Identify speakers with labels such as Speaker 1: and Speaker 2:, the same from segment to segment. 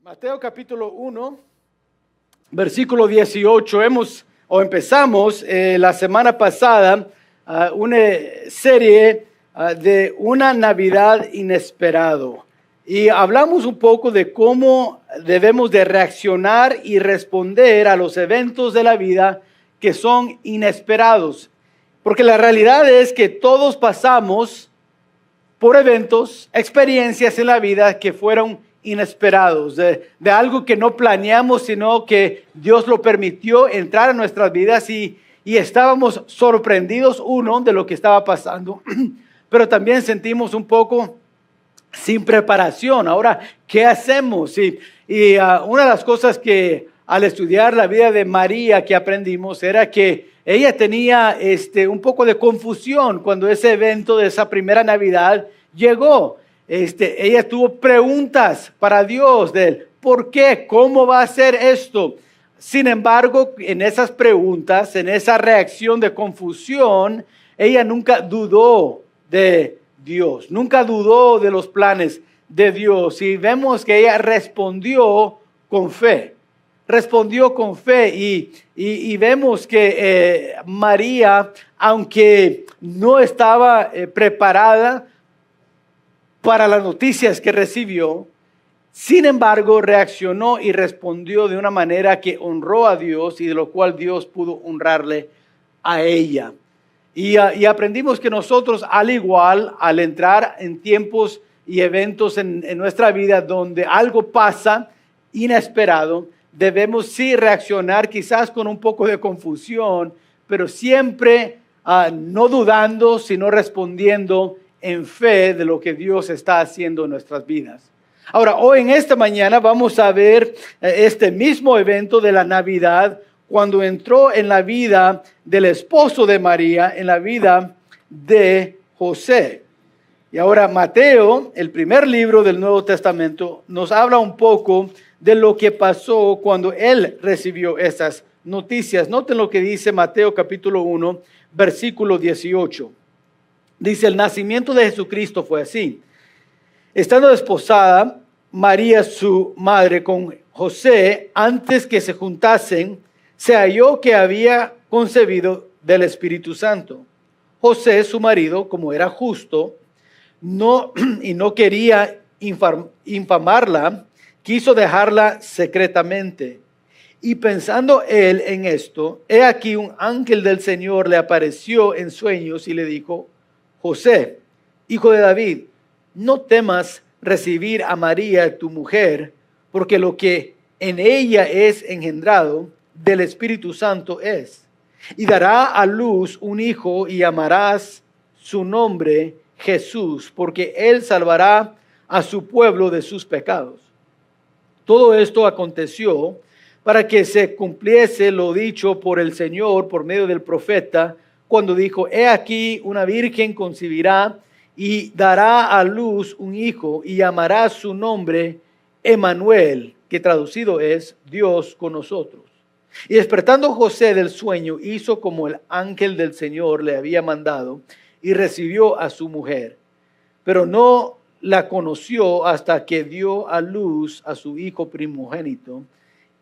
Speaker 1: Mateo capítulo 1, versículo 18. Empezamos la semana pasada una serie de una Navidad inesperado. Y hablamos un poco de cómo debemos de reaccionar y responder a los eventos de la vida que son inesperados. Porque la realidad es que todos pasamos por eventos, experiencias en la vida que fueron inesperados, de algo que no planeamos, sino que Dios lo permitió entrar a nuestras vidas y estábamos sorprendidos, de lo que estaba pasando, pero también sentimos un poco sin preparación. Ahora, ¿qué hacemos? Y una de las cosas que al estudiar la vida de María que aprendimos era que ella tenía un poco de confusión cuando ese evento de esa primera Navidad llegó. Ella tuvo preguntas para Dios de ¿por qué? ¿Cómo va a ser esto? Sin embargo, en esas preguntas, en esa reacción de confusión, ella nunca dudó de Dios, nunca dudó de los planes de Dios. Y vemos que ella respondió con fe. Respondió con fe y vemos que María, aunque no estaba preparada para las noticias que recibió, sin embargo reaccionó y respondió de una manera que honró a Dios y de lo cual Dios pudo honrarle a ella. Y aprendimos que nosotros al igual, al entrar en tiempos y eventos en nuestra vida donde algo pasa inesperado, debemos sí reaccionar quizás con un poco de confusión, pero siempre no dudando, sino respondiendo en fe de lo que Dios está haciendo en nuestras vidas. Ahora, hoy en esta mañana vamos a ver este mismo evento de la Navidad cuando entró en la vida del esposo de María, en la vida de José. Y ahora Mateo, el primer libro del Nuevo Testamento, nos habla un poco de lo que pasó cuando él recibió estas noticias. Noten lo que dice Mateo capítulo 1, versículo 18. Dice, el nacimiento de Jesucristo fue así. Estando desposada María, su madre, con José, antes que se juntasen, se halló que había concebido del Espíritu Santo. José, su marido, como era justo, no quería infamarla, quiso dejarla secretamente. Y pensando él en esto, he aquí un ángel del Señor le apareció en sueños y le dijo, José, hijo de David, no temas recibir a María, tu mujer, porque lo que en ella es engendrado del Espíritu Santo es. Y dará a luz un hijo y llamarás su nombre Jesús, porque él salvará a su pueblo de sus pecados. Todo esto aconteció para que se cumpliese lo dicho por el Señor por medio del profeta, cuando dijo, he aquí una virgen concebirá y dará a luz un hijo y llamará su nombre Emmanuel, que traducido es Dios con nosotros. Y despertando José del sueño, hizo como el ángel del Señor le había mandado y recibió a su mujer. Pero no la conoció hasta que dio a luz a su hijo primogénito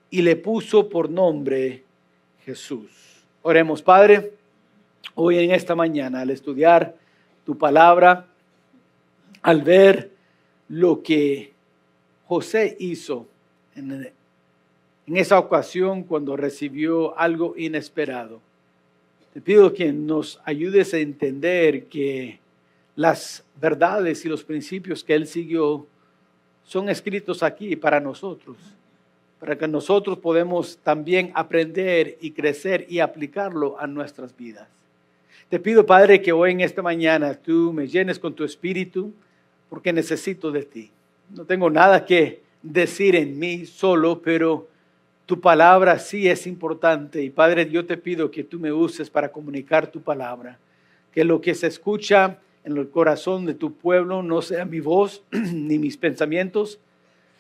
Speaker 1: y le puso por nombre Jesús. Oremos, Padre. Hoy en esta mañana, al estudiar tu palabra, al ver lo que José hizo en esa ocasión cuando recibió algo inesperado, te pido que nos ayudes a entender que las verdades y los principios que él siguió son escritos aquí para nosotros, para que nosotros podamos también aprender y crecer y aplicarlo a nuestras vidas. Te pido, Padre, que hoy en esta mañana tú me llenes con tu espíritu, porque necesito de ti. No tengo nada que decir en mí solo, pero tu palabra sí es importante. Y Padre, yo te pido que tú me uses para comunicar tu palabra. Que lo que se escucha en el corazón de tu pueblo no sea mi voz ni mis pensamientos,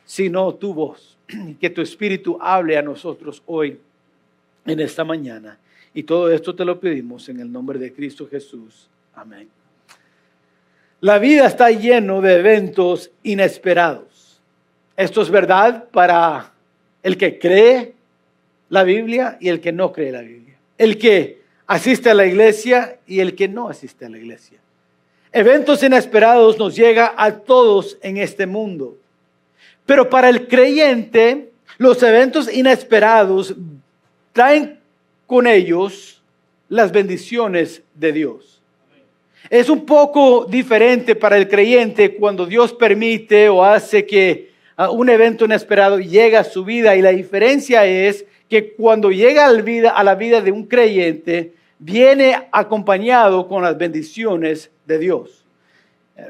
Speaker 1: sino tu voz. Que tu espíritu hable a nosotros hoy, en esta mañana. Y todo esto te lo pedimos en el nombre de Cristo Jesús. Amén. La vida está lleno de eventos inesperados. Esto es verdad para el que cree la Biblia y el que no cree la Biblia. El que asiste a la iglesia y el que no asiste a la iglesia. Eventos inesperados nos llega a todos en este mundo. Pero para el creyente, los eventos inesperados traen con ellos las bendiciones de Dios. Es un poco diferente para el creyente cuando Dios permite o hace que un evento inesperado llegue a su vida. Y la diferencia es que cuando llega a la vida de un creyente, viene acompañado con las bendiciones de Dios.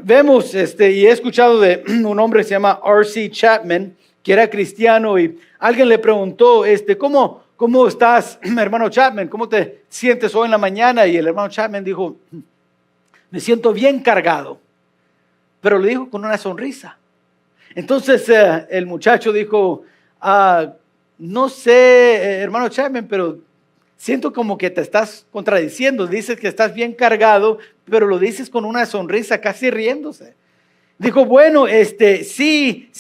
Speaker 1: Vemos, y he escuchado de un hombre que se llama R.C. Chapman, que era cristiano, y alguien le preguntó, ¿cómo estás, hermano Chapman? ¿Cómo te sientes hoy en la mañana? Y el hermano Chapman dijo, me siento bien cargado, pero le dijo con una sonrisa. Entonces el muchacho dijo, no sé, hermano Chapman, pero siento como que te estás contradiciendo. Dices que estás bien cargado, pero lo dices con una sonrisa, casi riéndose. Dijo, bueno, sí,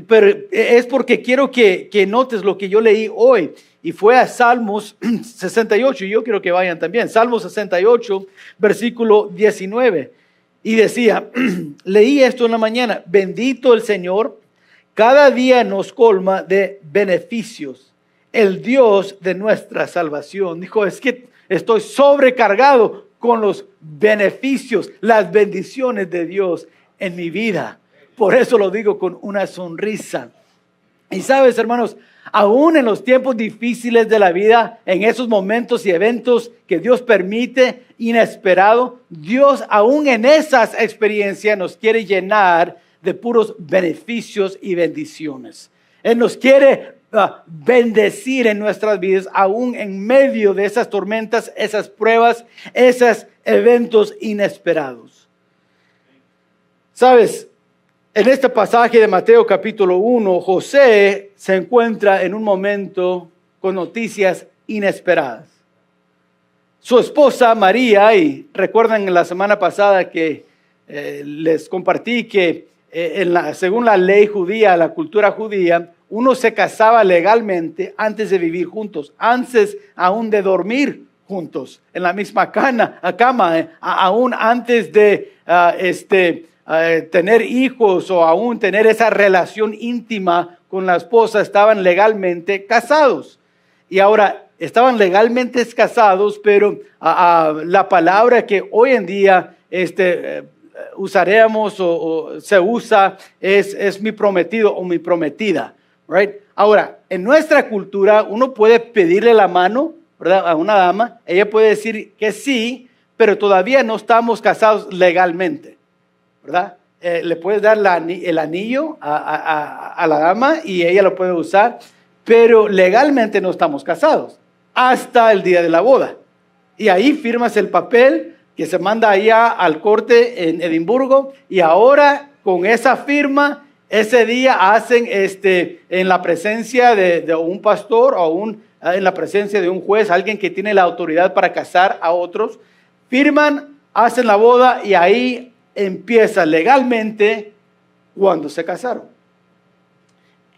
Speaker 1: pero es porque quiero que notes lo que yo leí hoy. Y fue a Salmos 68, y yo quiero que vayan también. Salmos 68, versículo 19. Y decía, leí esto en la mañana, bendito el Señor, cada día nos colma de beneficios, el Dios de nuestra salvación. Dijo, es que estoy sobrecargado con los beneficios, las bendiciones de Dios en mi vida. Por eso lo digo con una sonrisa. Y sabes, hermanos, aún en los tiempos difíciles de la vida, en esos momentos y eventos que Dios permite inesperado, Dios aún en esas experiencias nos quiere llenar de puros beneficios y bendiciones. Él nos quiere bendecir en nuestras vidas, aún en medio de esas tormentas, esas pruebas, esos eventos inesperados. ¿Sabes? En este pasaje de Mateo capítulo 1, José se encuentra en un momento con noticias inesperadas. Su esposa María, y recuerdan en la semana pasada que les compartí que según la ley judía, la cultura judía, uno se casaba legalmente antes de vivir juntos, antes aún de dormir juntos, en la misma cama, aún antes de tener hijos o aún tener esa relación íntima con la esposa, estaban legalmente casados. Y ahora estaban legalmente casados, pero la palabra que hoy en día usaremos o se usa es mi prometido o mi prometida, right? Ahora, en nuestra cultura uno puede pedirle la mano, ¿verdad?, a una dama. Ella puede decir que sí, pero todavía no estamos casados legalmente, ¿verdad? Le puedes dar el anillo a la dama y ella lo puede usar, pero legalmente no estamos casados hasta el día de la boda. Y ahí firmas el papel que se manda allá al corte en Edimburgo, y ahora con esa firma, ese día hacen en la presencia de un pastor o en la presencia de un juez, alguien que tiene la autoridad para casar a otros, firman, hacen la boda y ahí empieza legalmente cuando se casaron.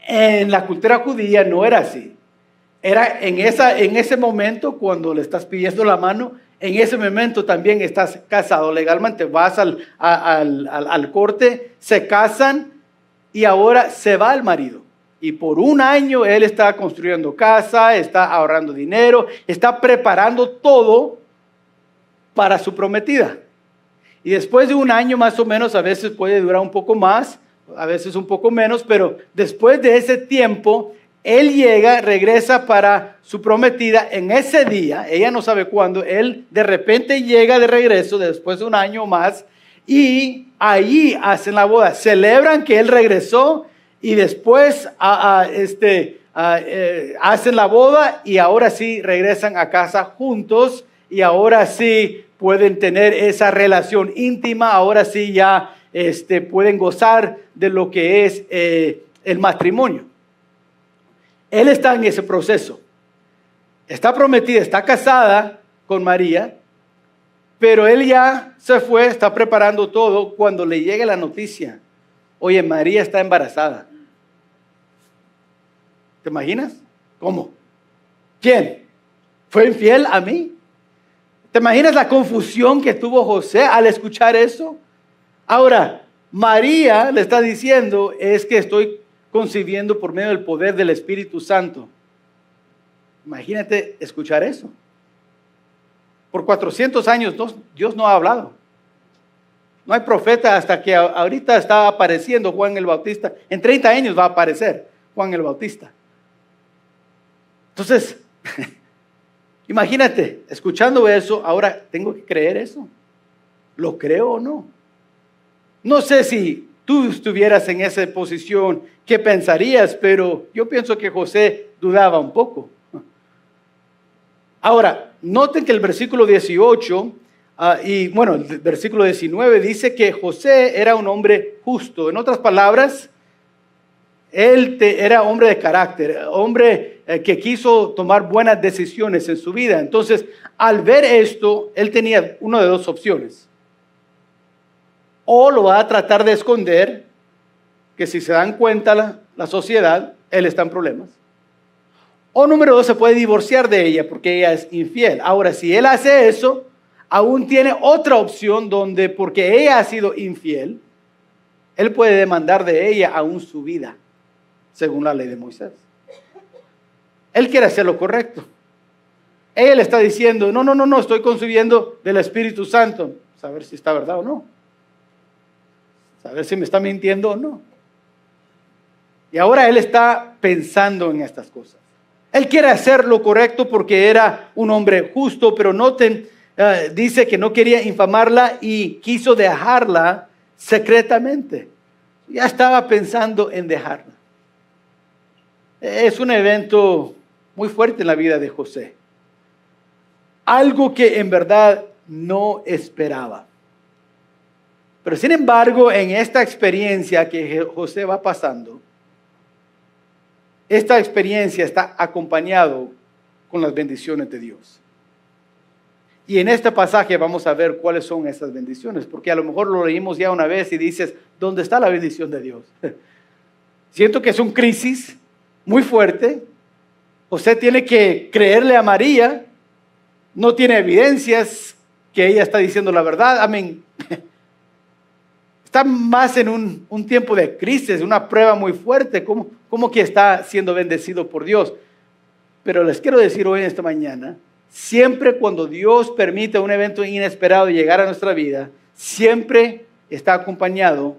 Speaker 1: En la cultura judía no era así. Era en ese momento cuando le estás pidiendo la mano, en ese momento también estás casado legalmente. Vas al corte, se casan y ahora se va el marido. Y por un año él está construyendo casa, está ahorrando dinero, está preparando todo para su prometida. Y después de un año más o menos, a veces puede durar un poco más, a veces un poco menos, pero después de ese tiempo, él regresa para su prometida en ese día. Ella no sabe cuándo. Él de repente llega de regreso después de un año más y allí hacen la boda. Celebran que él regresó y después hacen la boda y ahora sí regresan a casa juntos y ahora sí pueden tener esa relación íntima. Ahora sí ya pueden gozar de lo que es el matrimonio. Él está en ese proceso. Está prometida, está casada con María, pero él ya se fue, está preparando todo cuando le llega la noticia. Oye, María está embarazada. ¿Te imaginas? ¿Cómo? ¿Quién? ¿Fue infiel a mí? ¿Te imaginas la confusión que tuvo José al escuchar eso? Ahora, María le está diciendo, es que estoy concibiendo por medio del poder del Espíritu Santo. Imagínate escuchar eso. Por 400 años Dios no ha hablado. No hay profeta hasta que ahorita está apareciendo Juan el Bautista. En 30 años va a aparecer Juan el Bautista. Entonces, imagínate, escuchando eso, ahora tengo que creer eso. ¿Lo creo o no? No sé si tú estuvieras en esa posición, ¿qué pensarías? Pero yo pienso que José dudaba un poco. Ahora, noten que el versículo 18 y bueno, el versículo 19 dice que José era un hombre justo. En otras palabras, él era hombre de carácter, hombre que quiso tomar buenas decisiones en su vida. Entonces, al ver esto, él tenía una de dos opciones. O lo va a tratar de esconder, que si se dan cuenta la sociedad, él está en problemas. O número dos, se puede divorciar de ella porque ella es infiel. Ahora, si él hace eso, aún tiene otra opción donde, porque ella ha sido infiel, él puede demandar de ella aún su vida, según la ley de Moisés. Él quiere hacer lo correcto. Ella le está diciendo, no, estoy concibiendo del Espíritu Santo. Saber si está verdad o no. Saber si me está mintiendo o no. Y ahora él está pensando en estas cosas. Él quiere hacer lo correcto porque era un hombre justo, pero noten, dice que no quería infamarla y quiso dejarla secretamente. Ya estaba pensando en dejarla. Es un evento muy fuerte en la vida de José. Algo que en verdad no esperaba. Pero sin embargo, en esta experiencia que José va pasando, esta experiencia está acompañado con las bendiciones de Dios. Y en este pasaje vamos a ver cuáles son esas bendiciones, porque a lo mejor lo leímos ya una vez y dices, ¿dónde está la bendición de Dios? Siento que es una crisis muy fuerte. José tiene que creerle a María, no tiene evidencias que ella está diciendo la verdad. Amén. Está más en un tiempo de crisis, una prueba muy fuerte, como que está siendo bendecido por Dios. Pero les quiero decir hoy en esta mañana, siempre cuando Dios permite un evento inesperado llegar a nuestra vida, siempre está acompañado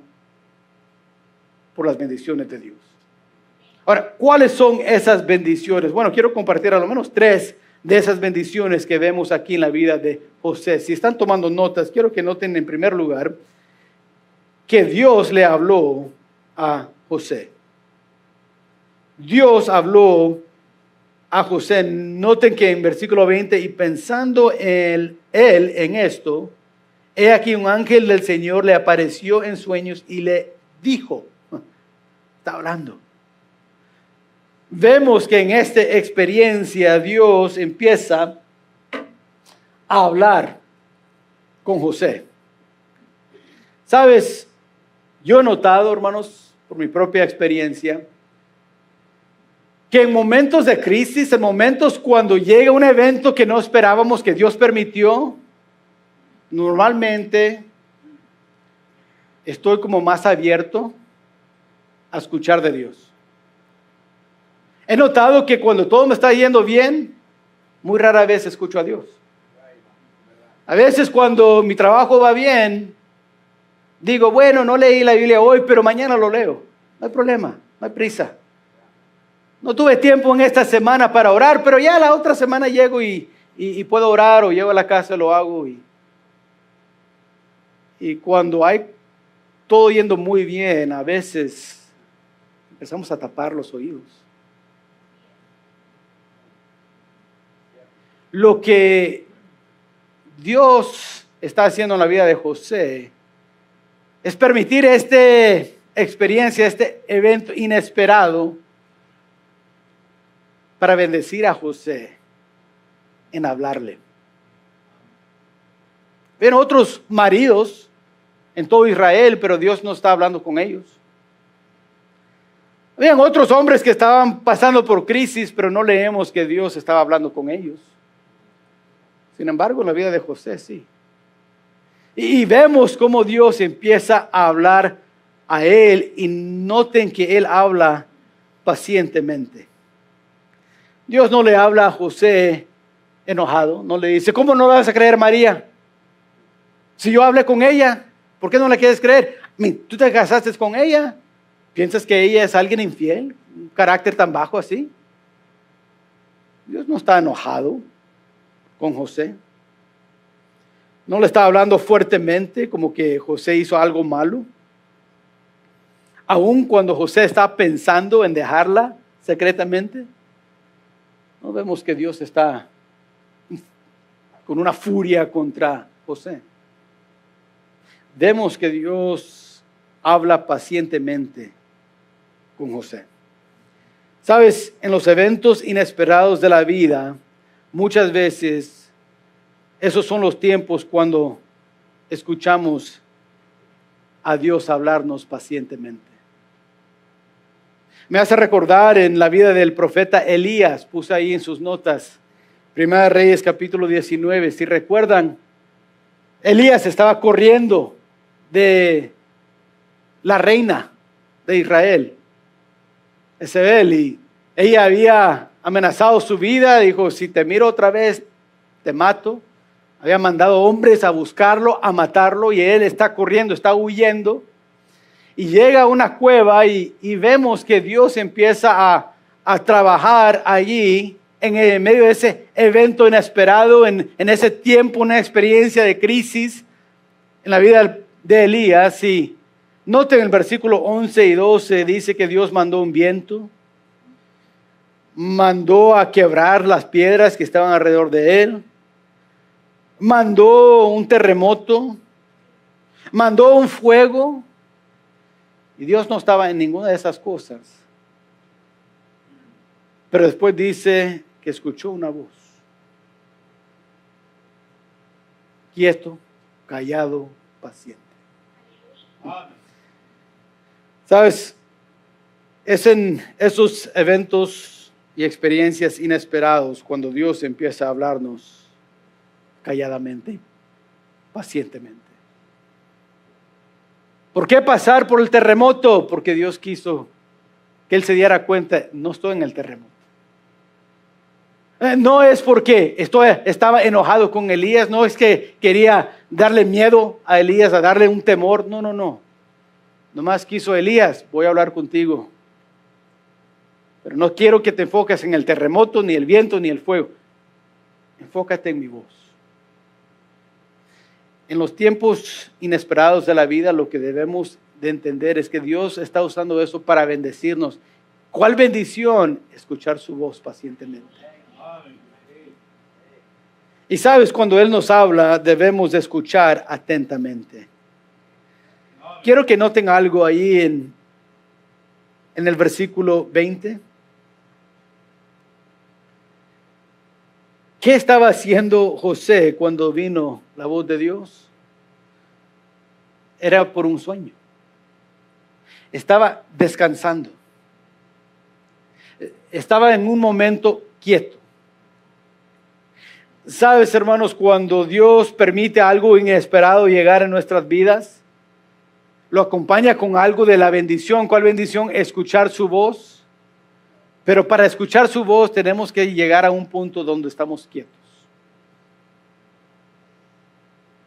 Speaker 1: por las bendiciones de Dios. Ahora, ¿cuáles son esas bendiciones? Bueno, quiero compartir a lo menos 3 de esas bendiciones que vemos aquí en la vida de José. Si están tomando notas, quiero que noten en primer lugar que Dios le habló a José. Dios habló a José. Noten que en versículo 20, y pensando él en esto, he aquí un ángel del Señor le apareció en sueños y le dijo, está hablando. Vemos que en esta experiencia Dios empieza a hablar con José. ¿Sabes? Yo he notado, hermanos, por mi propia experiencia, que en momentos de crisis, en momentos cuando llega un evento que no esperábamos, que Dios permitió, normalmente estoy como más abierto a escuchar de Dios. He notado que cuando todo me está yendo bien, muy rara vez escucho a Dios. A veces cuando mi trabajo va bien, digo, bueno, no leí la Biblia hoy, pero mañana lo leo. No hay problema, no hay prisa. No tuve tiempo en esta semana para orar, pero ya la otra semana llego y puedo orar, o llego a la casa y lo hago. Y cuando hay todo yendo muy bien, a veces empezamos a tapar los oídos. Lo que Dios está haciendo en la vida de José es permitir esta experiencia, este evento inesperado para bendecir a José en hablarle. Ven otros maridos en todo Israel, pero Dios no está hablando con ellos. Habían otros hombres que estaban pasando por crisis, pero no leemos que Dios estaba hablando con ellos. Sin embargo, en la vida de José sí. Y vemos cómo Dios empieza a hablar a él, y noten que él habla pacientemente. Dios no le habla a José enojado, no le dice, ¿cómo no vas a creer, María? Si yo hablé con ella, ¿por qué no la quieres creer? ¿Tú te casaste con ella? ¿Piensas que ella es alguien infiel? ¿Un carácter tan bajo así? Dios no está enojado con José. No le está hablando fuertemente como que José hizo algo malo. Aun cuando José está pensando en dejarla secretamente, no vemos que Dios está con una furia contra José. Vemos que Dios habla pacientemente con José. Sabes, en los eventos inesperados de la vida, muchas veces esos son los tiempos cuando escuchamos a Dios hablarnos pacientemente. Me hace recordar en la vida del profeta Elías, puse ahí en sus notas, Primera de Reyes capítulo 19, si recuerdan, Elías estaba corriendo de la reina de Israel, Jezabel, y ella había amenazado su vida, dijo, si te miro otra vez, te mato. Había mandado hombres a buscarlo, a matarlo, y él está corriendo, está huyendo. Y llega a una cueva y vemos que Dios empieza a trabajar allí en medio de ese evento inesperado, en ese tiempo, una experiencia de crisis en la vida de Elías. Y noten el versículo 11 y 12, dice que Dios mandó un viento, mandó a quebrar las piedras que estaban alrededor de él, mandó un terremoto, mandó un fuego. Y Dios no estaba en ninguna de esas cosas. Pero después dice que escuchó una voz. Quieto, callado, paciente. ¿Sabes? Es en esos eventos y experiencias inesperados cuando Dios empieza a hablarnos calladamente, pacientemente. ¿Por qué pasar por el terremoto? Porque Dios quiso que él se diera cuenta, no estoy en el terremoto. No es porque estaba enojado con Elías, no es que quería darle miedo a Elías, a darle un temor, no. Nomás quiso Elías, voy a hablar contigo. Pero no quiero que te enfoques en el terremoto, ni el viento, ni el fuego. Enfócate en mi voz. En los tiempos inesperados de la vida, lo que debemos de entender es que Dios está usando eso para bendecirnos. ¿Cuál bendición? Escuchar su voz pacientemente. Y sabes, cuando Él nos habla, debemos de escuchar atentamente. Quiero que noten algo ahí en el versículo 20. ¿Qué estaba haciendo José cuando vino la voz de Dios? Era por un sueño. Estaba descansando. Estaba en un momento quieto. ¿Sabes, hermanos, cuando Dios permite algo inesperado llegar a nuestras vidas, lo acompaña con algo de la bendición? ¿Cuál bendición? Escuchar su voz. Pero para escuchar su voz tenemos que llegar a un punto donde estamos quietos.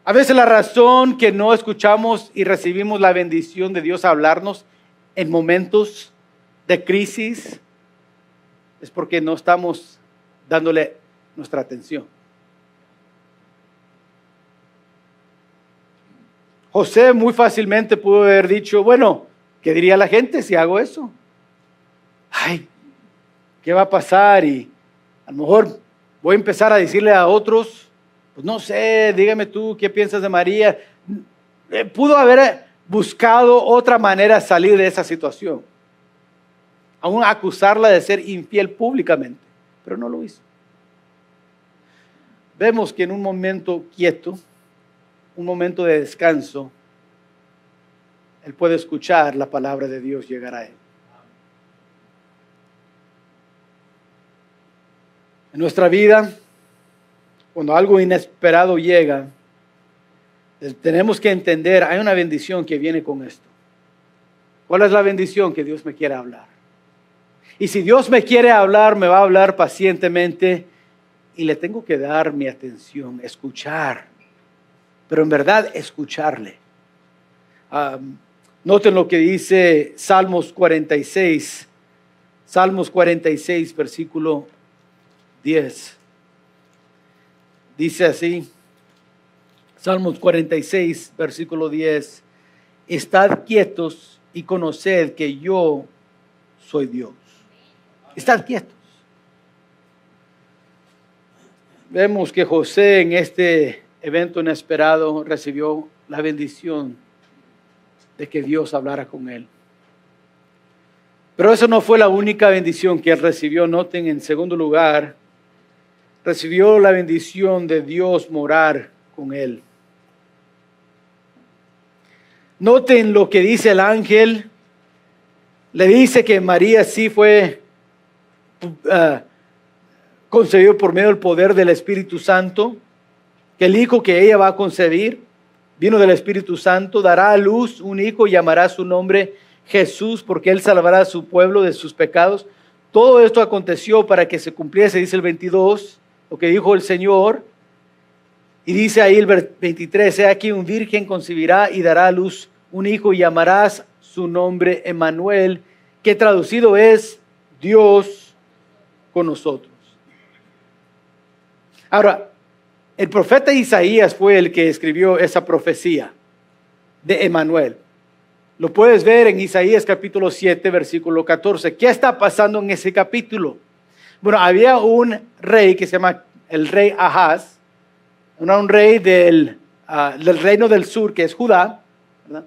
Speaker 1: A veces la razón que no escuchamos y recibimos la bendición de Dios a hablarnos en momentos de crisis es porque no estamos dándole nuestra atención. José muy fácilmente pudo haber dicho, bueno, ¿qué diría la gente si hago eso? Ay, ¿qué va a pasar? Y a lo mejor voy a empezar a decirle a otros, pues no sé, dígame tú, ¿qué piensas de María? Pudo haber buscado otra manera de salir de esa situación. Aún acusarla de ser infiel públicamente, pero no lo hizo. Vemos que en un momento quieto, un momento de descanso, él puede escuchar la palabra de Dios llegar a él. En nuestra vida, cuando algo inesperado llega, tenemos que entender, hay una bendición que viene con esto. ¿Cuál es la bendición? Que Dios me quiere hablar. Y si Dios me quiere hablar, me va a hablar pacientemente y le tengo que dar mi atención, escuchar. Pero en verdad, escucharle. Noten lo que dice Salmos 46. Salmos 46, versículo 10. Dice así. Salmos 46, versículo 10. Estad quietos y conoced que yo soy Dios. Estad quietos. Vemos que José en este evento inesperado recibió la bendición de que Dios hablara con él. Pero eso no fue la única bendición que él recibió. Noten, en segundo lugar, recibió la bendición de Dios morar con él. Noten lo que dice el ángel. Le dice que María sí fue concebido por medio del poder del Espíritu Santo, que el hijo que ella va a concebir vino del Espíritu Santo, dará a luz un hijo y llamará su nombre Jesús, porque él salvará a su pueblo de sus pecados. Todo esto aconteció para que se cumpliese, dice el 22, lo que dijo el Señor. Y dice ahí el 23, he aquí un virgen concebirá y dará a luz un hijo y llamarás su nombre Emmanuel, que traducido es Dios con nosotros. Ahora, el profeta Isaías fue el que escribió esa profecía de Emmanuel. Lo puedes ver en Isaías capítulo 7, versículo 14. ¿Qué está pasando en ese capítulo? Bueno, había un rey que se llama el rey Ahaz, un rey del reino del sur, que es Judá, ¿verdad?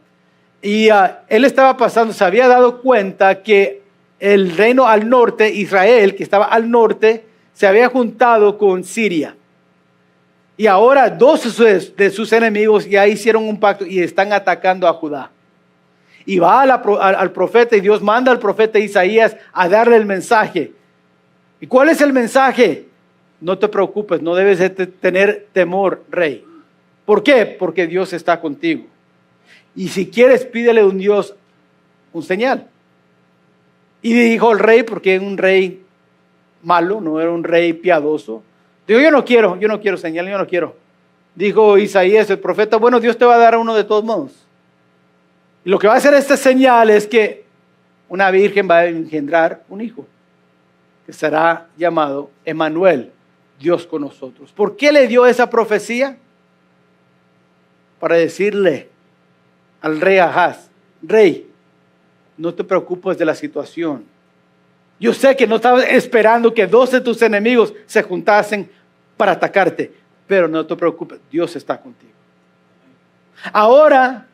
Speaker 1: Y él estaba pasando, se había dado cuenta que el reino al norte, Israel, que estaba al norte, se había juntado con Siria. Y ahora dos de sus enemigos ya hicieron un pacto y están atacando a Judá. Y va al profeta y Dios manda al profeta Isaías a darle el mensaje. ¿Y cuál es el mensaje? No te preocupes, no debes de tener temor, rey. ¿Por qué? Porque Dios está contigo. Y si quieres, pídele a un Dios un señal. Y dijo el rey, porque era un rey malo, no era un rey piadoso. Dijo, yo no quiero señal, yo no quiero. Dijo Isaías, el profeta, bueno, Dios te va a dar a uno de todos modos. Y lo que va a hacer esta señal es que una virgen va a engendrar un hijo, que será llamado Emmanuel, Dios con nosotros. ¿Por qué le dio esa profecía? Para decirle al rey Ahaz, rey, no te preocupes de la situación. Yo sé que no estabas esperando que 2 de tus enemigos se juntasen para atacarte, pero no te preocupes, Dios está contigo. Ahora,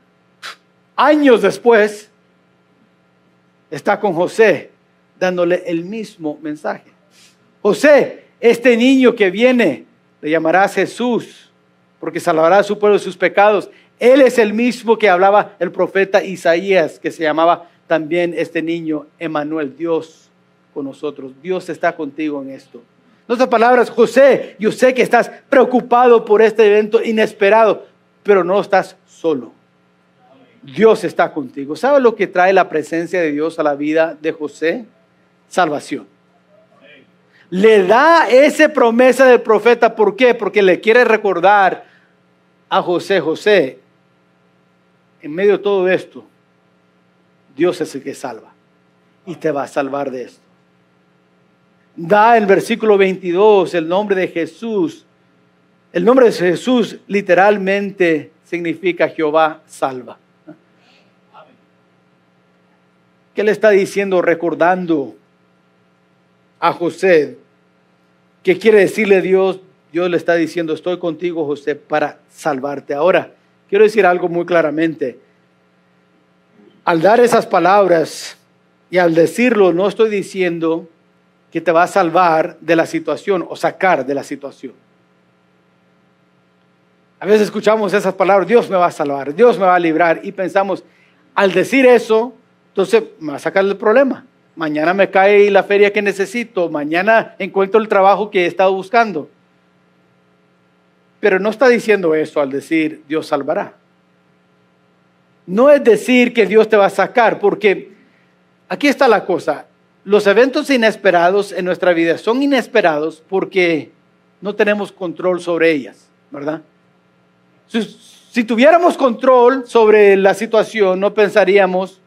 Speaker 1: años después, está con José, dándole el mismo mensaje. José, este niño que viene, le llamarás Jesús, porque salvará a su pueblo de sus pecados. Él es el mismo que hablaba el profeta Isaías, que se llamaba también este niño Emmanuel, Dios con nosotros. Dios está contigo en esto. En otras palabras, José, yo sé que estás preocupado por este evento inesperado, pero no estás solo. Dios está contigo. ¿Sabe lo que trae la presencia de Dios a la vida de José? Salvación. Le da esa promesa del profeta. ¿Por qué? Porque le quiere recordar a José, José, en medio de todo esto, Dios es el que salva y te va a salvar de esto. Da el versículo 22 el nombre de Jesús. El nombre de Jesús literalmente significa Jehová salva. ¿Qué le está diciendo? Recordando a José. ¿Qué quiere decirle Dios? Dios le está diciendo, estoy contigo, José, para salvarte. Ahora, quiero decir algo muy claramente. Al dar esas palabras y al decirlo, no estoy diciendo que te va a salvar de la situación o sacar de la situación. A veces escuchamos esas palabras, Dios me va a salvar, Dios me va a librar, y pensamos, al decir eso, entonces me va a sacar del problema. Mañana me cae la feria que necesito. Mañana encuentro el trabajo que he estado buscando. Pero no está diciendo eso al decir Dios salvará. No es decir que Dios te va a sacar, porque aquí está la cosa. Los eventos inesperados en nuestra vida son inesperados porque no tenemos control sobre ellas, ¿verdad? Si tuviéramos control sobre la situación, no pensaríamos,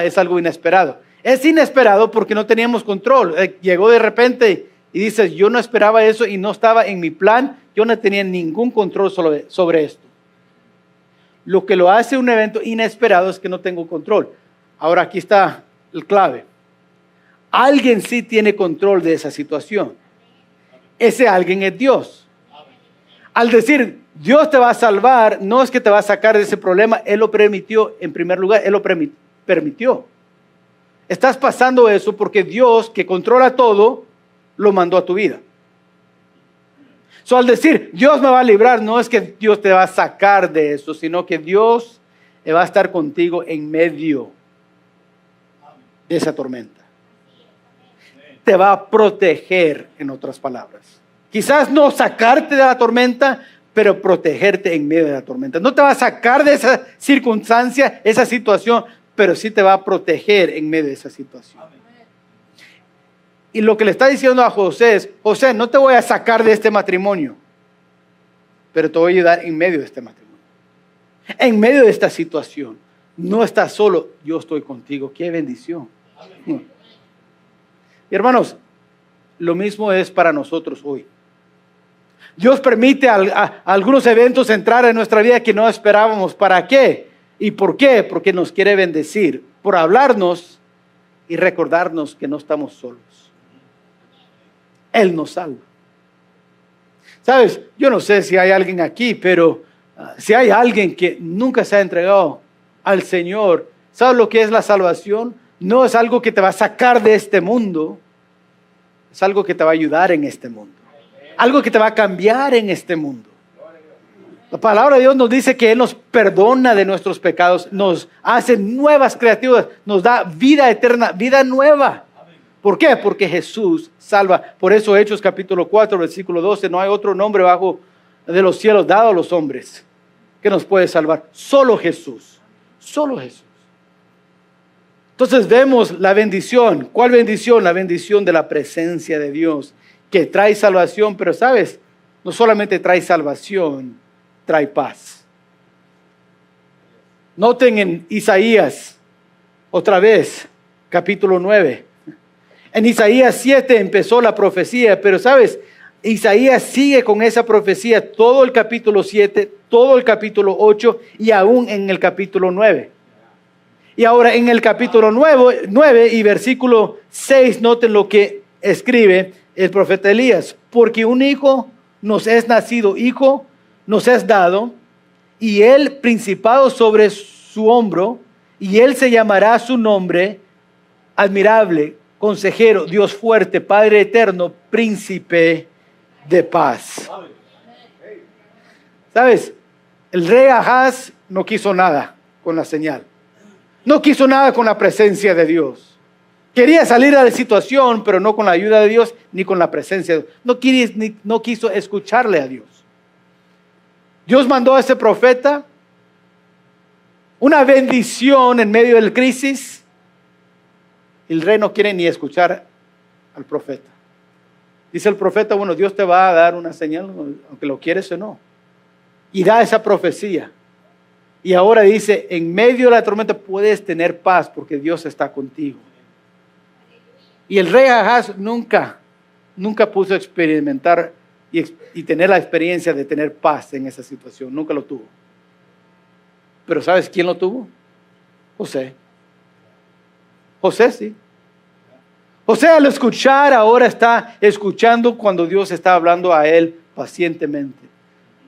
Speaker 1: es algo inesperado. Es inesperado porque no teníamos control. Llegó de repente y dices, yo no esperaba eso y no estaba en mi plan. Yo no tenía ningún control sobre esto. Lo que lo hace un evento inesperado es que no tengo control. Ahora aquí está el clave. Alguien sí tiene control de esa situación. Ese alguien es Dios. Al decir Dios te va a salvar, no es que te va a sacar de ese problema. Él lo permitió en primer lugar. Él lo permitió. Estás pasando eso porque Dios, que controla todo, lo mandó a tu vida. Al decir Dios me va a librar, no es que Dios te va a sacar de eso, sino que Dios va a estar contigo en medio de esa tormenta. Te va a proteger, en otras palabras. Quizás no sacarte de la tormenta, pero protegerte en medio de la tormenta. No te va a sacar de esa circunstancia, esa situación, pero sí te va a proteger en medio de esa situación. Y lo que le está diciendo a José es, José, no te voy a sacar de este matrimonio, pero te voy a ayudar en medio de este matrimonio. En medio de esta situación. No estás solo, yo estoy contigo. ¡Qué bendición! Y hermanos, lo mismo es para nosotros hoy. Dios permite a algunos eventos entrar en nuestra vida que no esperábamos. ¿Para qué? ¿Y por qué? Porque nos quiere bendecir, por hablarnos y recordarnos que no estamos solos. Él nos salva. ¿Sabes? Yo no sé si hay alguien aquí, pero si hay alguien que nunca se ha entregado al Señor, ¿sabes lo que es la salvación? No es algo que te va a sacar de este mundo, es algo que te va a ayudar en este mundo. Algo que te va a cambiar en este mundo. La palabra de Dios nos dice que Él nos perdona de nuestros pecados, nos hace nuevas criaturas, nos da vida eterna, vida nueva. ¿Por qué? Porque Jesús salva. Por eso Hechos capítulo 4, versículo 12, no hay otro nombre bajo de los cielos dado a los hombres que nos puede salvar. Solo Jesús. Solo Jesús. Entonces vemos la bendición. ¿Cuál bendición? La bendición de la presencia de Dios que trae salvación, pero ¿sabes? No solamente trae salvación, trae paz. Noten en Isaías, otra vez, capítulo 9. En Isaías 7 empezó la profecía, pero ¿sabes? Isaías sigue con esa profecía todo el capítulo 7, todo el capítulo 8 y aún en el capítulo 9. Y ahora en el capítulo 9 y versículo 6, noten lo que escribe el profeta Elías. Porque un hijo nos es nacido, hijo nos es dado, y el principado sobre su hombro, y él se llamará su nombre admirable, consejero, Dios fuerte, Padre eterno, príncipe de paz. ¿Sabes? El rey Ahaz no quiso nada con la señal. No quiso nada con la presencia de Dios. Quería salir de la situación, pero no con la ayuda de Dios ni con la presencia de Dios. No quiso escucharle a Dios. Dios mandó a ese profeta una bendición en medio del crisis. El rey no quiere ni escuchar al profeta. Dice el profeta, bueno, Dios te va a dar una señal, aunque lo quieres o no. Y da esa profecía. Y ahora dice, en medio de la tormenta puedes tener paz porque Dios está contigo. Y el rey Ahaz nunca pudo experimentar y tener la experiencia de tener paz en esa situación. Nunca lo tuvo. Pero ¿sabes quién lo tuvo? José. José sí. José al escuchar ahora está escuchando cuando Dios está hablando a él pacientemente.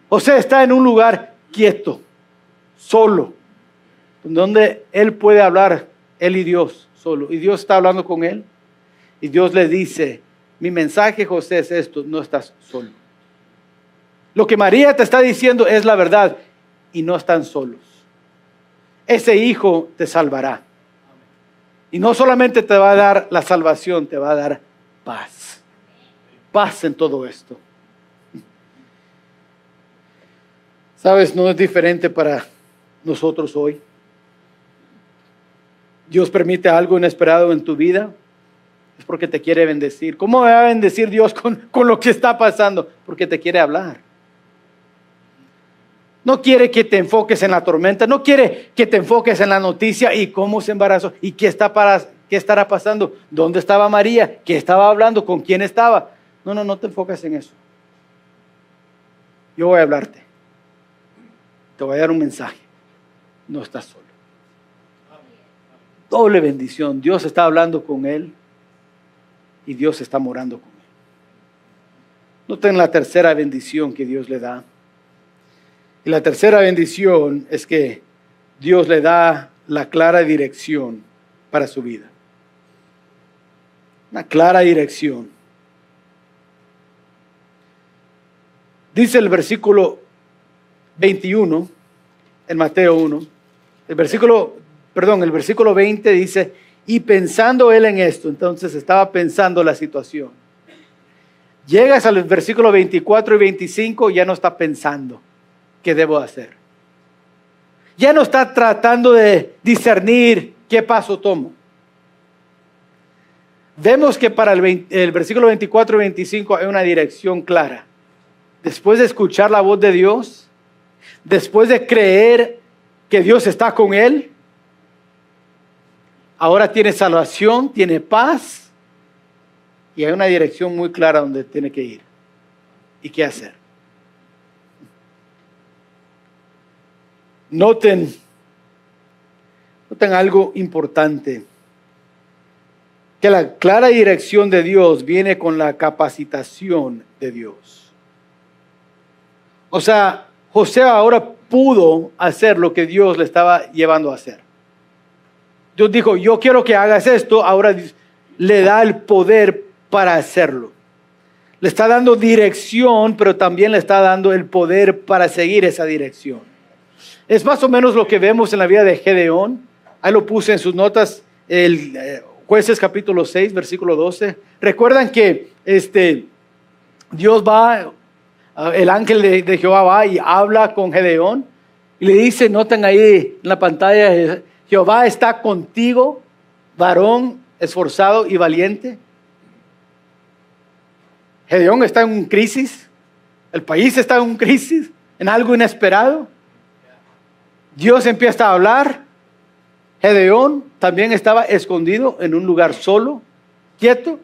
Speaker 1: José está en un lugar quieto, solo, donde él puede hablar, él y Dios solo. Y Dios está hablando con él. Y Dios le dice, mi mensaje, José, es esto, no estás solo. Lo que María te está diciendo es la verdad y no están solos. Ese hijo te salvará. Y no solamente te va a dar la salvación, te va a dar paz. Paz en todo esto. ¿Sabes? No es diferente para nosotros hoy. Dios permite algo inesperado en tu vida, es porque te quiere bendecir. ¿Cómo me va a bendecir Dios con lo que está pasando? Porque te quiere hablar. No quiere que te enfoques en la tormenta, no quiere que te enfoques en la noticia y cómo se embarazó y qué estará pasando, dónde estaba María, qué estaba hablando, con quién estaba. No te enfoques en eso. Yo voy a hablarte. Te voy a dar un mensaje. No estás solo. Doble bendición. Dios está hablando con él y Dios está morando con él. Noten la tercera bendición que Dios le da. Y la tercera bendición es que Dios le da la clara dirección para su vida. Una clara dirección. Dice el versículo 21 en Mateo 1. El versículo 20 dice, y pensando él en esto, entonces estaba pensando la situación. Llegas al versículo 24 y 25, ya no está pensando qué debo hacer. Ya no está tratando de discernir qué paso tomo. Vemos que para el versículo 24 y 25 hay una dirección clara. Después de escuchar la voz de Dios, después de creer que Dios está con él, ahora tiene salvación, tiene paz y hay una dirección muy clara donde tiene que ir y qué hacer. Noten algo importante, que la clara dirección de Dios viene con la capacitación de Dios. O sea, José ahora pudo hacer lo que Dios le estaba llevando a hacer. Dios dijo, yo quiero que hagas esto, ahora le da el poder para hacerlo. Le está dando dirección, pero también le está dando el poder para seguir esa dirección. Es más o menos lo que vemos en la vida de Gedeón. Ahí lo puse en sus notas, Jueces capítulo 6, versículo 12. Recuerdan que Dios va, el ángel de Jehová va y habla con Gedeón y le dice, noten ahí en la pantalla, Jehová está contigo, varón esforzado y valiente. Gedeón está en una crisis, el país está en una crisis, en algo inesperado. Dios empieza a hablar. Gedeón también estaba escondido en un lugar solo, quieto.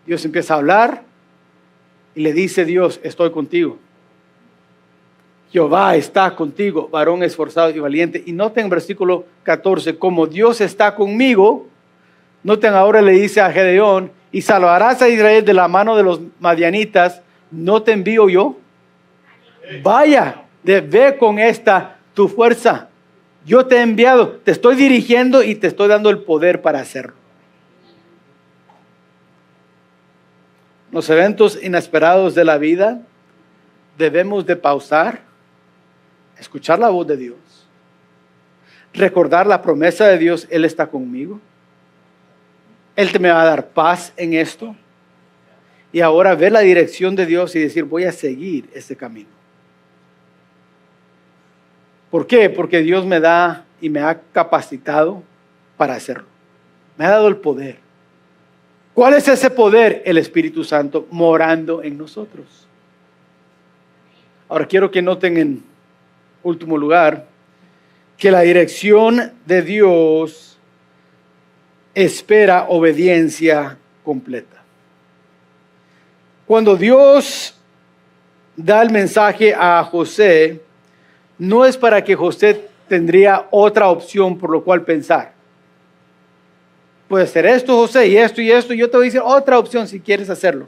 Speaker 1: Dios empieza a hablar y le dice Dios, estoy contigo. Jehová está contigo, varón esforzado y valiente. Y noten en versículo 14, como Dios está conmigo, noten ahora le dice a Gedeón, y salvarás a Israel de la mano de los madianitas, ¿no te envío yo? Vaya, ve con esta tu fuerza. Yo te he enviado, te estoy dirigiendo y te estoy dando el poder para hacerlo. Los eventos inesperados de la vida debemos de pausar, escuchar la voz de Dios, recordar la promesa de Dios, Él está conmigo. Él me va a dar paz en esto. Y ahora ver la dirección de Dios y decir, voy a seguir ese camino. ¿Por qué? Porque Dios me da y me ha capacitado para hacerlo. Me ha dado el poder. ¿Cuál es ese poder? El Espíritu Santo morando en nosotros. Ahora quiero que noten en último lugar que la dirección de Dios espera obediencia completa. Cuando Dios da el mensaje a José, no es para que José tendría otra opción por lo cual pensar. Puede ser esto, José, y esto, y yo te voy a decir otra opción si quieres hacerlo.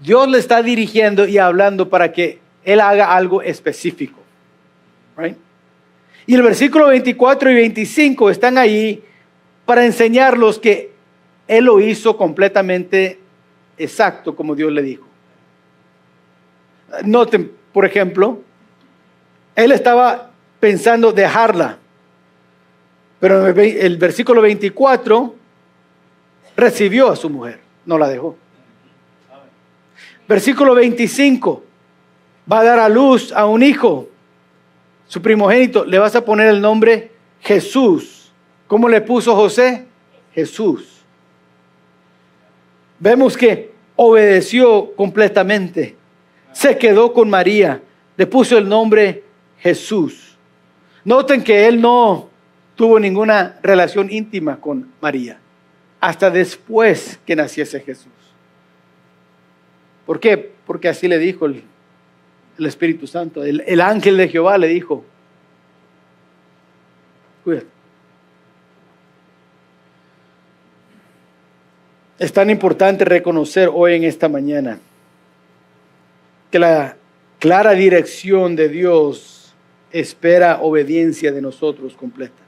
Speaker 1: Dios le está dirigiendo y hablando para que él haga algo específico. Right? Y el versículo 24 y 25 están ahí para enseñarlos que él lo hizo completamente exacto como Dios le dijo. Noten, por ejemplo, él estaba pensando dejarla. Pero en el versículo 24 recibió a su mujer, no la dejó. Versículo 25, va a dar a luz a un hijo, su primogénito. Le vas a poner el nombre Jesús. ¿Cómo le puso José? Jesús. Vemos que obedeció completamente. Se quedó con María. Le puso el nombre Jesús. Noten que él no tuvo ninguna relación íntima con María hasta después que naciese Jesús. ¿Por qué? Porque así le dijo el Espíritu Santo. El ángel de Jehová le dijo: cuídate. Es tan importante reconocer hoy en esta mañana que la clara dirección de Dios espera obediencia de nosotros completa.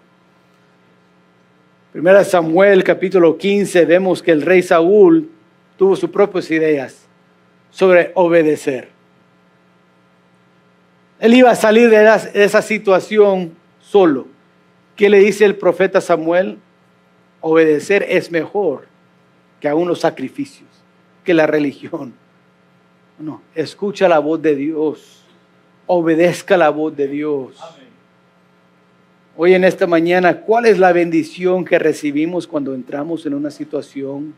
Speaker 1: Primera Samuel capítulo 15, vemos que el rey Saúl tuvo sus propias ideas sobre obedecer. Él iba a salir de esa situación solo. ¿Qué le dice el profeta Samuel? Obedecer es mejor que aún los sacrificios, que la religión. No, escucha la voz de Dios. Obedezca la voz de Dios. Amén. Hoy en esta mañana, ¿cuál es la bendición que recibimos cuando entramos en una situación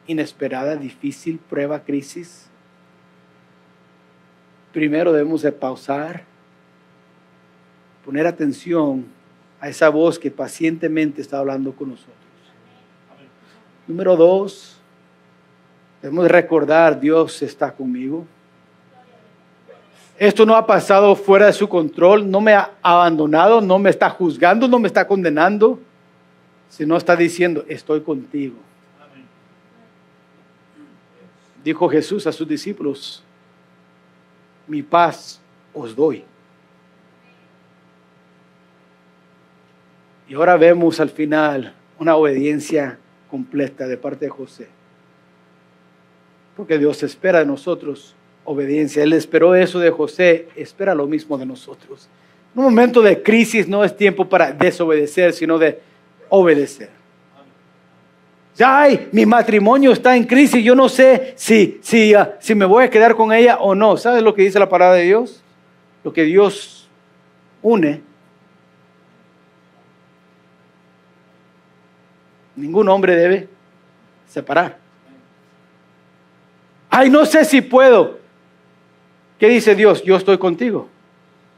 Speaker 1: inesperada, difícil, prueba, crisis? Primero debemos de pausar, poner atención a esa voz que pacientemente está hablando con nosotros. Número 2, debemos recordar: Dios está conmigo. Esto no ha pasado fuera de su control, no me ha abandonado, no me está juzgando, no me está condenando, sino está diciendo: estoy contigo. Dijo Jesús a sus discípulos: mi paz os doy. Y ahora vemos al final una obediencia completa de parte de José. Porque Dios espera de nosotros obediencia. Él esperó eso de José, espera lo mismo de nosotros. En un momento de crisis no es tiempo para desobedecer, sino de obedecer. Ay, mi matrimonio está en crisis, yo no sé si me voy a quedar con ella o no. ¿Sabes lo que dice la palabra de Dios? Lo que Dios une, ningún hombre debe separar. Ay, no sé si puedo. ¿Qué dice Dios? Yo estoy contigo.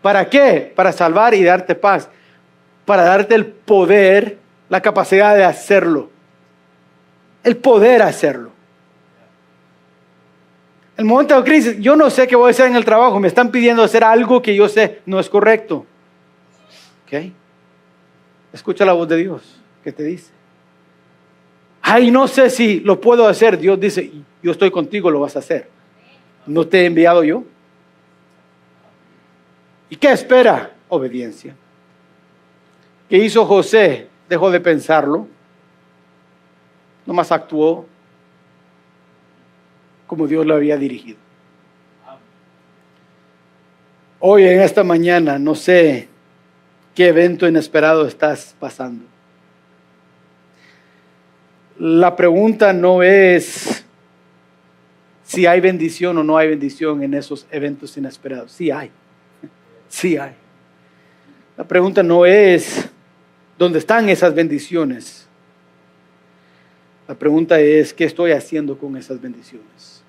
Speaker 1: ¿Para qué? Para salvar y darte paz. Para darte el poder, la capacidad de hacerlo. El poder hacerlo. El momento de crisis, yo no sé qué voy a hacer en el trabajo. Me están pidiendo hacer algo que yo sé no es correcto. ¿Ok? Escucha la voz de Dios. ¿Qué te dice? Ay, no sé si lo puedo hacer. Dios dice: yo estoy contigo, lo vas a hacer. ¿No te he enviado yo? ¿Y qué espera? Obediencia. ¿Qué hizo José? Dejó de pensarlo. Nomás actuó como Dios lo había dirigido. Hoy en esta mañana no sé qué evento inesperado estás pasando. La pregunta no es si hay bendición o no hay bendición en esos eventos inesperados. Sí hay. Sí hay. La pregunta no es dónde están esas bendiciones. La pregunta es: ¿qué estoy haciendo con esas bendiciones?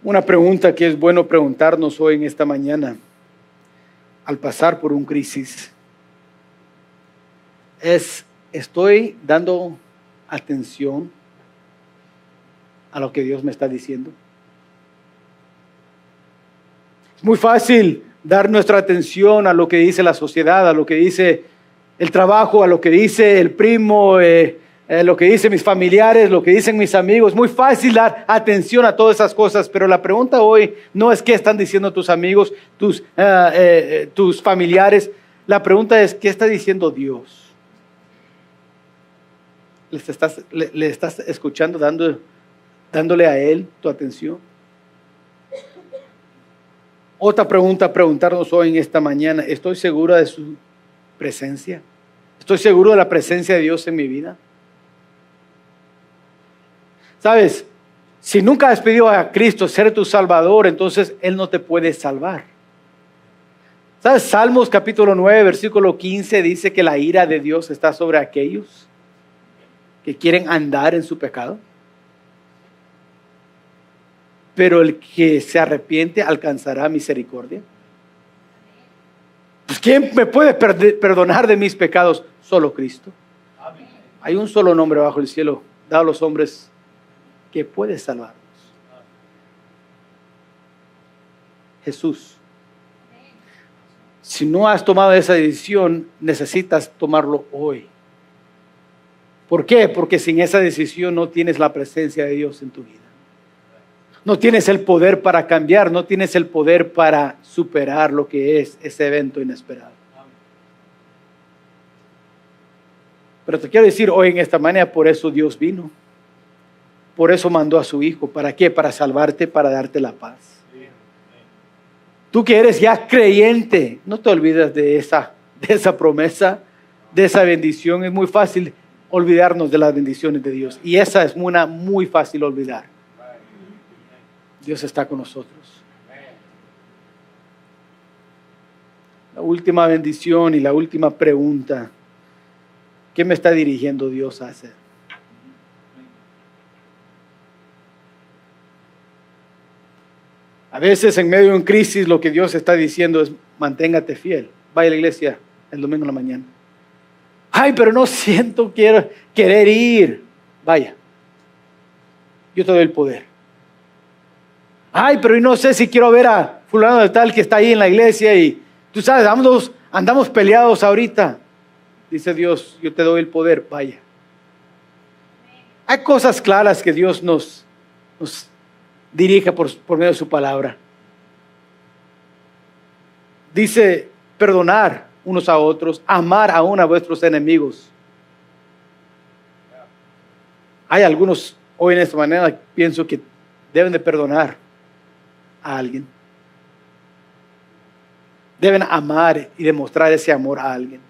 Speaker 1: Una pregunta que es bueno preguntarnos hoy en esta mañana al pasar por una crisis es: ¿estoy dando atención a lo que Dios me está diciendo? Es muy fácil dar nuestra atención a lo que dice la sociedad, a lo que dice el trabajo, a lo que dice el primo, lo que dicen mis familiares, lo que dicen mis amigos. Muy fácil dar atención a todas esas cosas, pero la pregunta hoy no es qué están diciendo tus amigos, tus familiares. La pregunta es: ¿qué está diciendo Dios? ¿Le estás escuchando, dándole a Él tu atención? Otra pregunta a preguntarnos hoy en esta mañana: ¿estoy seguro de su presencia? ¿Estoy seguro de la presencia de Dios en mi vida? ¿Sabes? Si nunca has pedido a Cristo ser tu Salvador, entonces Él no te puede salvar. ¿Sabes? Salmos capítulo 9, versículo 15 dice que la ira de Dios está sobre aquellos que quieren andar en su pecado. Pero el que se arrepiente alcanzará misericordia. Pues ¿quién me puede perdonar de mis pecados? Solo Cristo. Hay un solo nombre bajo el cielo dado a los hombres que puede salvarnos: Jesús. Si no has tomado esa decisión, necesitas tomarlo hoy. ¿Por qué? Porque sin esa decisión no tienes la presencia de Dios en tu vida. No tienes el poder para cambiar, no tienes el poder para superar lo que es ese evento inesperado. Pero te quiero decir hoy en esta mañana, por eso Dios vino. Por eso mandó a su Hijo. ¿Para qué? Para salvarte, para darte la paz. Tú que eres ya creyente, no te olvides de esa promesa, de esa bendición. Es muy fácil olvidarnos de las bendiciones de Dios. Y esa es una muy fácil olvidar. Dios está con nosotros. La última bendición y la última pregunta: ¿qué me está dirigiendo Dios a hacer? A veces en medio de una crisis lo que Dios está diciendo es: manténgate fiel. Vaya a la iglesia el domingo en la mañana. Ay, pero no siento querer ir. Vaya. Yo te doy el poder. Ay, pero no sé si quiero ver a fulano de tal que está ahí en la iglesia y tú sabes, andamos peleados ahorita. Dice Dios: yo te doy el poder. Vaya. Hay cosas claras que Dios nos dirige por medio de su palabra. Dice: perdonar unos a otros, amar aún a vuestros enemigos. Hay algunos hoy en esta mañana pienso que deben de perdonar a alguien. Deben amar y demostrar ese amor a alguien.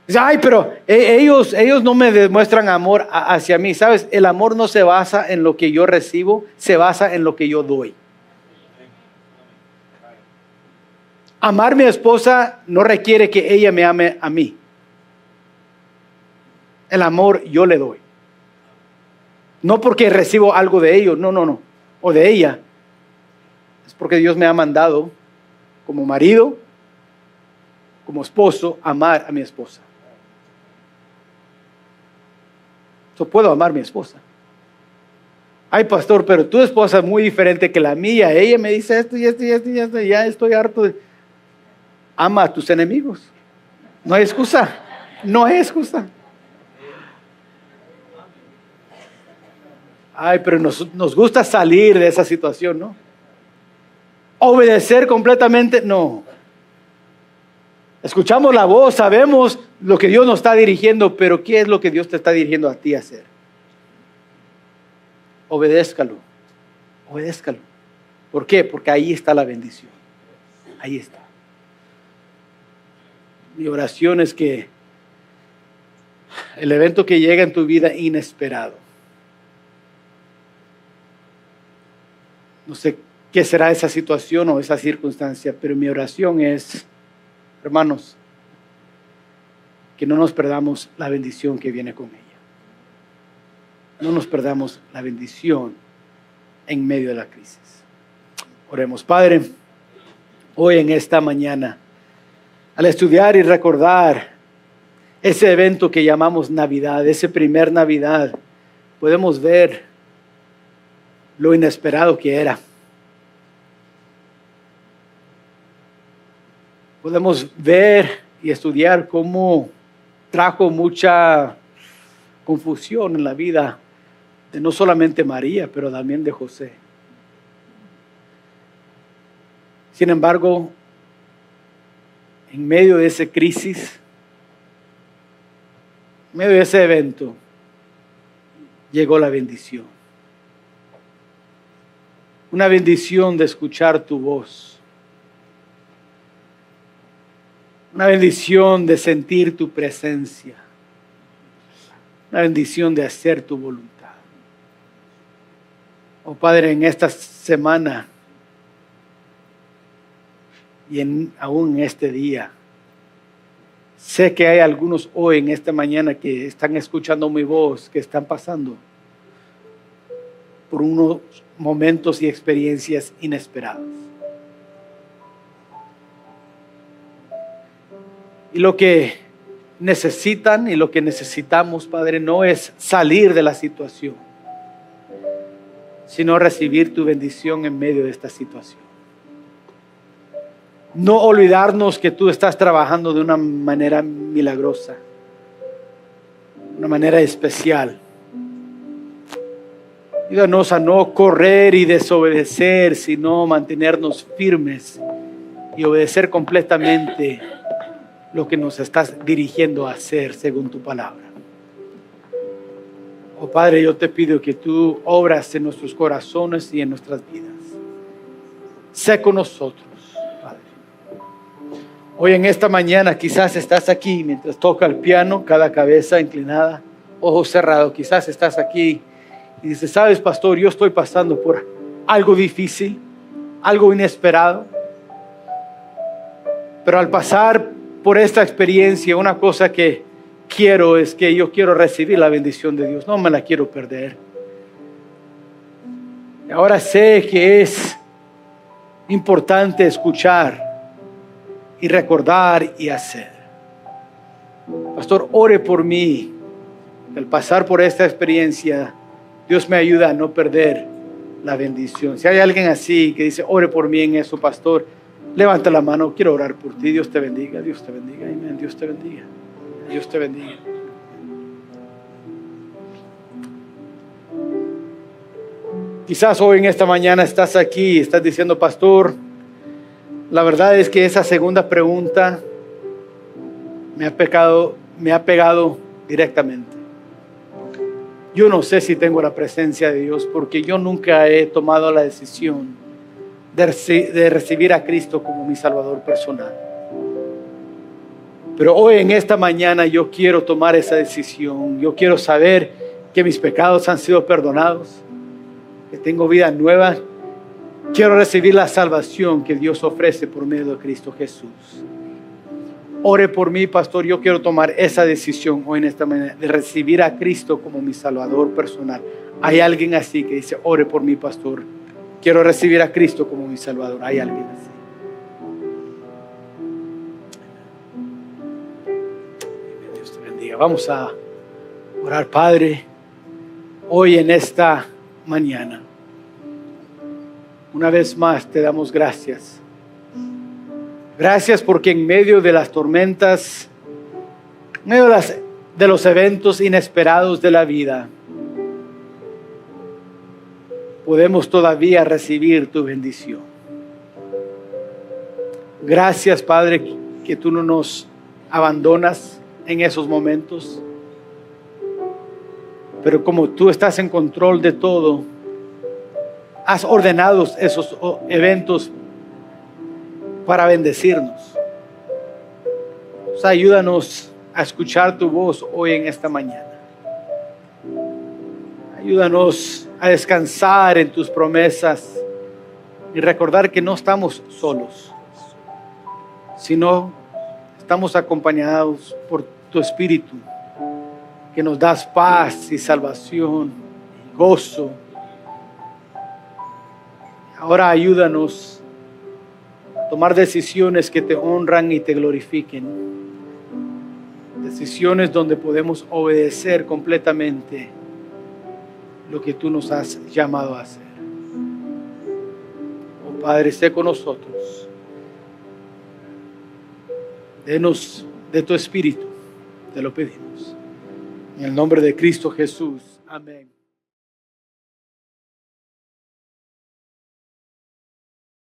Speaker 1: Dice: ay, pero ellos no me demuestran amor hacia mí. ¿Sabes? El amor no se basa en lo que yo recibo, se basa en lo que yo doy. Amar a mi esposa no requiere que ella me ame a mí. El amor yo le doy. No porque recibo algo de ellos, no, o de ella. Es porque Dios me ha mandado como marido, como esposo, amar a mi esposa. Yo puedo amar a mi esposa. Ay, pastor, pero tu esposa es muy diferente que la mía. Ella me dice esto y esto y esto y esto. Ya estoy harto de... Ama a tus enemigos. No hay excusa. No hay excusa. Ay, pero nos gusta salir de esa situación, ¿no? Obedecer completamente, no. Escuchamos la voz, sabemos lo que Dios nos está dirigiendo, pero ¿qué es lo que Dios te está dirigiendo a ti a hacer? Obedézcalo. Obedézcalo. ¿Por qué? Porque ahí está la bendición. Ahí está. Mi oración es que el evento que llega en tu vida inesperado, no sé qué será esa situación o esa circunstancia, pero mi oración es, hermanos, que no nos perdamos la bendición que viene con ella. No nos perdamos la bendición en medio de la crisis. Oremos. Padre, hoy en esta mañana, al estudiar y recordar ese evento que llamamos Navidad, ese primer Navidad, podemos ver lo inesperado que era. Podemos ver y estudiar cómo trajo mucha confusión en la vida de no solamente María, pero también de José. Sin embargo, en medio de esa crisis, en medio de ese evento, llegó la bendición. Una bendición de escuchar tu voz. Una bendición de sentir tu presencia. Una bendición de hacer tu voluntad. Oh Padre, en esta semana y aún en este día, sé que hay algunos hoy en esta mañana que están escuchando mi voz, que están pasando por unos momentos y experiencias inesperadas. Y lo que necesitan y lo que necesitamos, Padre, no es salir de la situación, sino recibir tu bendición en medio de esta situación. No olvidarnos que tú estás trabajando de una manera milagrosa, una manera especial. Ayúdanos a no correr y desobedecer, sino mantenernos firmes y obedecer completamente lo que nos estás dirigiendo a hacer según tu palabra. Oh Padre, yo te pido que tú obras en nuestros corazones y en nuestras vidas. Sé con nosotros, Padre. Hoy en esta mañana quizás estás aquí mientras toca el piano, cada cabeza inclinada, ojos cerrados. Quizás estás aquí y dices, sabes, pastor, yo estoy pasando por algo difícil, algo inesperado. Pero al pasar por esta experiencia, una cosa que quiero es que yo quiero recibir la bendición de Dios. No me la quiero perder. Ahora sé que es importante escuchar y recordar y hacer. Pastor, ore por mí. Al pasar por esta experiencia, Dios me ayuda a no perder la bendición. Si hay alguien así que dice, ore por mí en eso, pastor, levanta la mano, quiero orar por ti. Dios te bendiga, Dios te bendiga. Amén. Dios te bendiga. Dios te bendiga. Quizás hoy en esta mañana estás aquí y estás diciendo, pastor, la verdad es que esa segunda pregunta me ha pegado directamente. Yo no sé si tengo la presencia de Dios porque yo nunca he tomado la decisión de recibir a Cristo como mi Salvador personal. Pero hoy en esta mañana yo quiero tomar esa decisión. Yo quiero saber que mis pecados han sido perdonados, que tengo vida nueva. Quiero recibir la salvación que Dios ofrece por medio de Cristo Jesús. Ore por mí, pastor. Yo quiero tomar esa decisión hoy en esta mañana de recibir a Cristo como mi Salvador personal. Hay alguien así que dice, ore por mí, pastor. Quiero recibir a Cristo como mi Salvador. Hay alguien así. Dios te bendiga. Vamos a orar, Padre, hoy en esta mañana. Una vez más te damos gracias. Gracias porque en medio de las tormentas, en medio de los eventos inesperados de la vida, podemos todavía recibir tu bendición. Gracias, Padre, que tú no nos abandonas en esos momentos. Pero como tú estás en control de todo, has ordenado esos eventos para bendecirnos. Ayúdanos a escuchar tu voz hoy en esta mañana. Ayúdanos a descansar en tus promesas y recordar que no estamos solos, sino estamos acompañados por tu Espíritu, que nos das paz y salvación, y gozo. Ahora ayúdanos a tomar decisiones que te honran y te glorifiquen. Decisiones donde podemos obedecer completamente lo que tú nos has llamado a hacer. Oh Padre, sé con nosotros. Denos de tu Espíritu, te lo pedimos. En el nombre de Cristo Jesús. Amén.